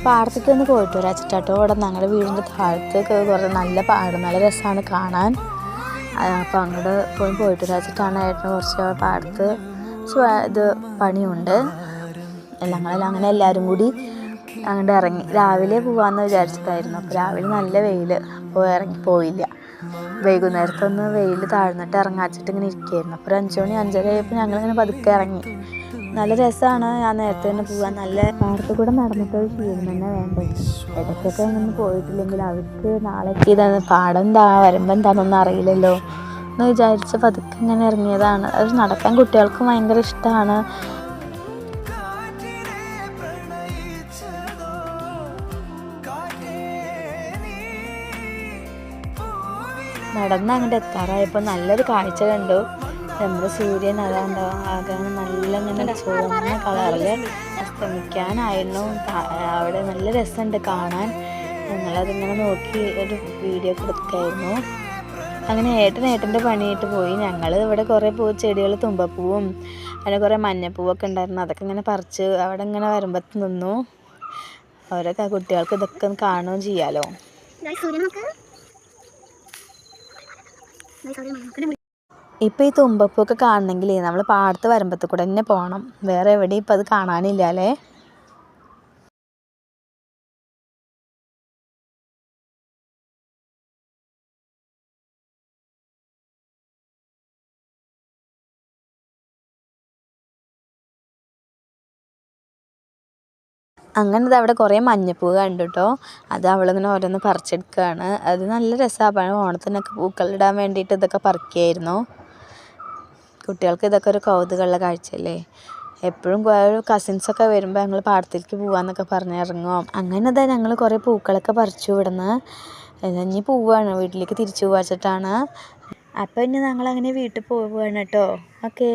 പാടത്തേക്ക് ഒന്ന് പോയിട്ട് വരാച്ചിട്ടോ. ഇവിടെ ഞങ്ങളുടെ വീടിൻ്റെ താഴത്തേക്ക് കുറേ നല്ല പാടം, നല്ല രസമാണ് കാണാൻ. അപ്പോൾ അങ്ങോട്ട് പോയിട്ട് വരാച്ചിട്ടാണ് ഏട്ടന് കുറച്ച് പാടത്ത് ഇത് പണിയുണ്ട്. ഞങ്ങളെല്ലാം അങ്ങനെ എല്ലാവരും കൂടി അങ്ങോട്ട് ഇറങ്ങി. രാവിലെ പോകാമെന്ന് വിചാരിച്ചിട്ടായിരുന്നു. അപ്പോൾ രാവിലെ നല്ല വെയിൽ, അപ്പോൾ പോയില്ല. വൈകുന്നേരത്തൊന്ന് വെയിൽ താഴ്ന്നിട്ട് ഇറങ്ങാച്ചിട്ട് ഇങ്ങനെ ഇരിക്കുകയായിരുന്നു. അപ്പോൾ 5 മണി 5:30 ആയപ്പോൾ ഞങ്ങളിങ്ങനെ പതുക്കെ ഇറങ്ങി. നല്ല രസമാണ്. ഞാൻ നേരത്തെ തന്നെ പോകാൻ, നല്ല പാടത്ത് കൂടെ നടന്നിട്ട് ക്ഷീണം തന്നെ വേണ്ടത്. ഇടയ്ക്കൊക്കെ ഒന്നും പോയിട്ടില്ലെങ്കിൽ അവർക്ക് നാളെ എത്തിയതാണ്, പാടം എന്താ വരുമ്പോൾ എന്താണെന്നൊന്നും അറിയില്ലല്ലോ എന്ന് വിചാരിച്ച് പതുക്കെ ഇങ്ങനെ ഇറങ്ങിയതാണ്. അത് നടക്കാൻ കുട്ടികൾക്കും ഭയങ്കര ഇഷ്ടമാണ്. നടന്ന് അങ്ങോട്ട് എത്താറായപ്പോൾ നല്ലൊരു കാഴ്ച കണ്ടു. നമ്മുടെ സൂര്യൻ അതാണ്ടോ ആകാൻ നല്ല ഇങ്ങനെ ചുവന്ന കളറിൽ അസ്തമിക്കാനായിരുന്നു. അവിടെ നല്ല രസമുണ്ട് കാണാൻ. ഞങ്ങളതിങ്ങനെ നോക്കി ഒരു വീഡിയോ ഒക്കെ എടുക്കായിരുന്നു. അങ്ങനെ ഏട്ടൻ്റെ പണിയായിട്ട് പോയി. ഞങ്ങൾ ഇവിടെ കുറേ ചെടികൾ, തുമ്പപ്പൂവും അങ്ങനെ കുറേ മഞ്ഞപ്പൂവൊക്കെ ഉണ്ടായിരുന്നു. അതൊക്കെ ഇങ്ങനെ പറിച്ച് അവിടെ ഇങ്ങനെ വരുമ്പോൾ നിന്നു. ഓരോ കുട്ടികൾക്ക് ഇതൊക്കെ കാണുകയും ചെയ്യാമല്ലോ. ഇപ്പോൾ ഈ തുമ്പപ്പൂവൊക്കെ കാണണമെങ്കിൽ നമ്മൾ പാടത്ത് വരുമ്പത്ത് കൂടെ തന്നെ പോകണം. വേറെ എവിടെയും ഇപ്പം അത് കാണാനില്ല അല്ലേ. അങ്ങനെ ഇത് അവിടെ കുറേ മഞ്ഞപ്പൂ കണ്ടു കേട്ടോ. അത് അവളിങ്ങനെ ഓരോന്ന് പറിച്ചെടുക്കുകയാണ്. അത് നല്ല രസമാണ്. ഓണത്തിനൊക്കെ പൂക്കളിടാൻ വേണ്ടിയിട്ട് ഇതൊക്കെ പറിക്കുകയായിരുന്നു. കുട്ടികൾക്ക് ഇതൊക്കെ ഒരു കൗതുകമുള്ള കാഴ്ചയല്ലേ. എപ്പോഴും കസിൻസൊക്കെ വരുമ്പോൾ ഞങ്ങൾ പാടത്തേക്ക് പോകാമെന്നൊക്കെ പറഞ്ഞിറങ്ങും. അങ്ങനെ ഇതാ ഞങ്ങൾ കുറേ പൂക്കളൊക്കെ പറിച്ചു ഇവിടുന്ന്. ഇനി പോവുകയാണ്, വീട്ടിലേക്ക് തിരിച്ചു പോവാച്ചിട്ടാണ്. അപ്പോൾ ഇനി ഞങ്ങളങ്ങനെ വീട്ടിൽ പോവുകയാണ് കേട്ടോ. ഓക്കേ.